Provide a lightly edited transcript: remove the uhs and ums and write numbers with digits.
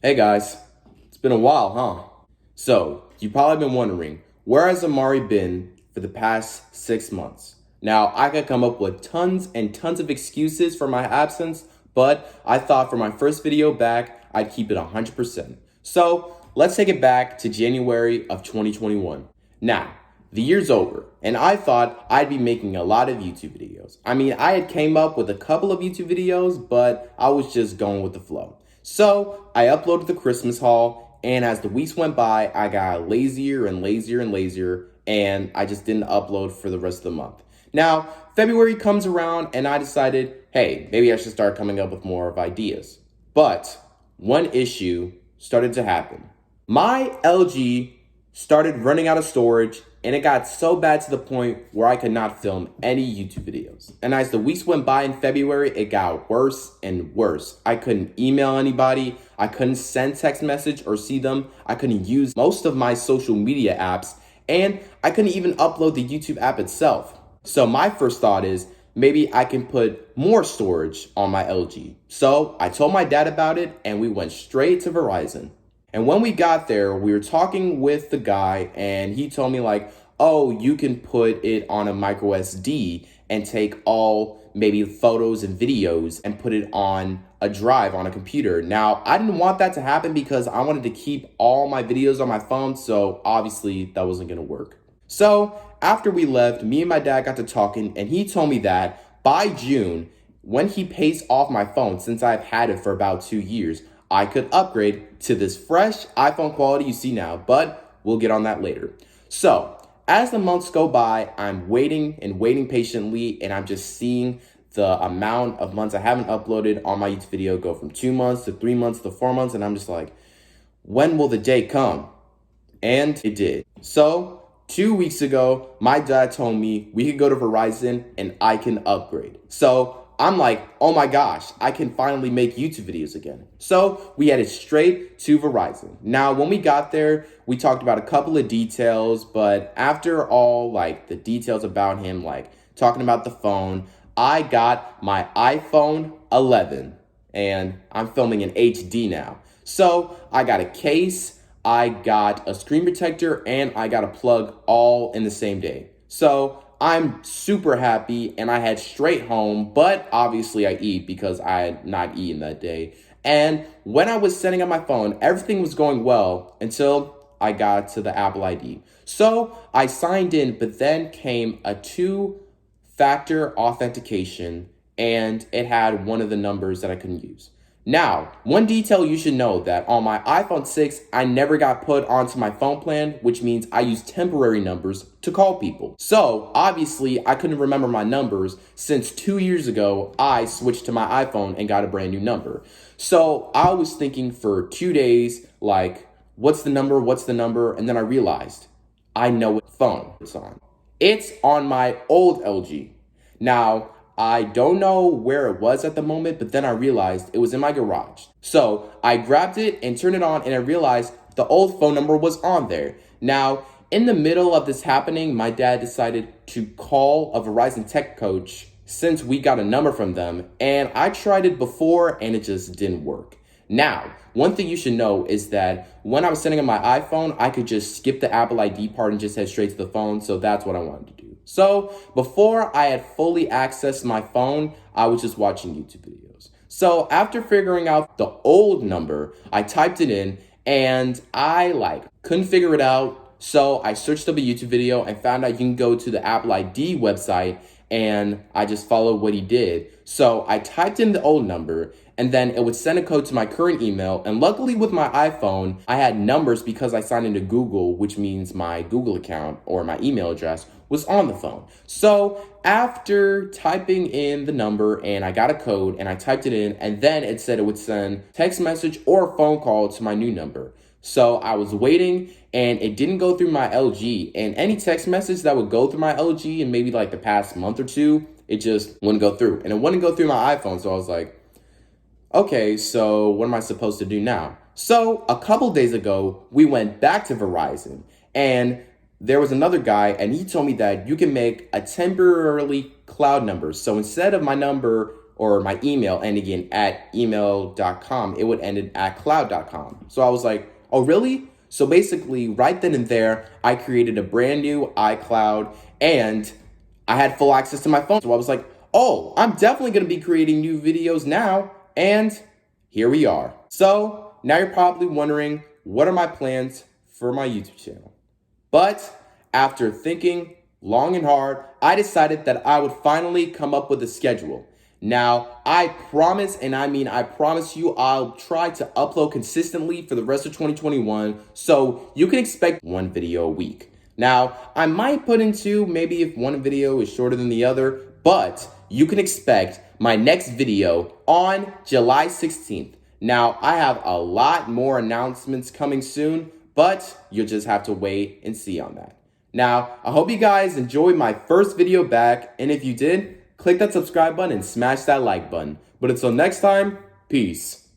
Hey guys, it's been a while, huh? So, you've probably been wondering, where has Amari been for the past 6 months? Now, I could come up with tons and tons of excuses for my absence, but I thought for my first video back, I'd keep it 100%. So, let's take it back to January of 2021. Now, the year's over, and I thought I'd be making a lot of YouTube videos. I mean, I had came up with a couple of YouTube videos, but I was just going with the flow. So I uploaded the Christmas haul, and as the weeks went by, I got lazier and lazier and lazier, and I just didn't upload for the rest of the month. Now, February comes around, and I decided, hey, maybe I should start coming up with more of ideas. But one issue started to happen. My LG started running out of storage, and it got so bad to the point where I could not film any YouTube videos. And as the weeks went by in February, it got worse and worse. I couldn't email anybody, I couldn't send text message or see them, I couldn't use most of my social media apps, and I couldn't even upload the YouTube app itself. So my first thought is, maybe I can put more storage on my LG. So I told my dad about it, and we went straight to Verizon. And when we got there, we were talking with the guy, and he told me like, oh, you can put it on a micro SD and take all maybe photos and videos and put it on a drive on a computer. Now, I didn't want that to happen because I wanted to keep all my videos on my phone, so obviously that wasn't gonna work. So after we left, me and my dad got to talking, and he told me that by June, when he pays off my phone, since I've had it for about 2 years, I could upgrade to this fresh iPhone quality you see now, but we'll get on that later. So, as the months go by, I'm waiting and waiting patiently, and I'm just seeing the amount of months I haven't uploaded on my YouTube video go from 2 months to 3 months to 4 months, and I'm just like, when will the day come? And it did. So, 2 weeks ago, my dad told me we could go to Verizon and I can upgrade. So, I'm like, oh my gosh, I can finally make YouTube videos again. So we headed straight to Verizon. Now, when we got there, we talked about a couple of details, but after all, like the details about him, like talking about the phone, I got my iPhone 11 and I'm filming in HD now. So I got a case, I got a screen protector, and I got a plug all in the same day. So I'm super happy, and I had straight home, but obviously I eat because I had not eaten that day. And when I was setting up my phone, everything was going well until I got to the Apple ID. So I signed in, but then came a two-factor authentication, and it had one of the numbers that I couldn't use. Now, one detail you should know that on my iPhone 6, I never got put onto my phone plan, which means I use temporary numbers to call people. So, obviously, I couldn't remember my numbers since 2 years ago, I switched to my iPhone and got a brand new number. So, I was thinking for 2 days, like, what's the number? And then I realized, I know what phone it's on. It's on my old LG. Now, I don't know where it was at the moment, but then I realized it was in my garage. So I grabbed it and turned it on, and I realized the old phone number was on there. Now, in the middle of this happening, my dad decided to call a Verizon tech coach since we got a number from them, and I tried it before and it just didn't work. Now, one thing you should know is that when I was setting up my iPhone, I could just skip the Apple ID part and just head straight to the phone, so that's what I wanted to do. So before I had fully accessed my phone, I was just watching YouTube videos. So after figuring out the old number, I typed it in and I couldn't figure it out. So I searched up a YouTube video and found out you can go to the Apple ID website, and I just followed what he did. So I typed in the old number, and then it would send a code to my current email. And luckily with my iPhone, I had numbers because I signed into Google, which means my Google account or my email address was on the phone. So after typing in the number, and I got a code and I typed it in, and then it said it would send text message or phone call to my new number. So I was waiting, and it didn't go through my LG, and any text message that would go through my LG in maybe like the past month or two, it just wouldn't go through, and it wouldn't go through my iPhone. So I was like, okay, so what am I supposed to do now? So a couple days ago, we went back to Verizon, and there was another guy, and he told me that you can make a temporarily cloud number. So instead of my number or my email ending in at email.com, it would end in at cloud.com. So I was like, oh, really? So basically, right then and there, I created a brand new iCloud and I had full access to my phone. So I was like, oh, I'm definitely going to be creating new videos now. And here we are. So now you're probably wondering, what are my plans for my YouTube channel? But after thinking long and hard, I decided that I would finally come up with a schedule. Now, I promise, and I mean I promise you, I'll try to upload consistently for the rest of 2021, so you can expect one video a week. Now, I might put in two, maybe if one video is shorter than the other, but you can expect my next video on July 16th. Now, I have a lot more announcements coming soon, but you'll just have to wait and see on that. Now, I hope you guys enjoyed my first video back, and if you did, click that subscribe button and smash that like button. But until next time, peace.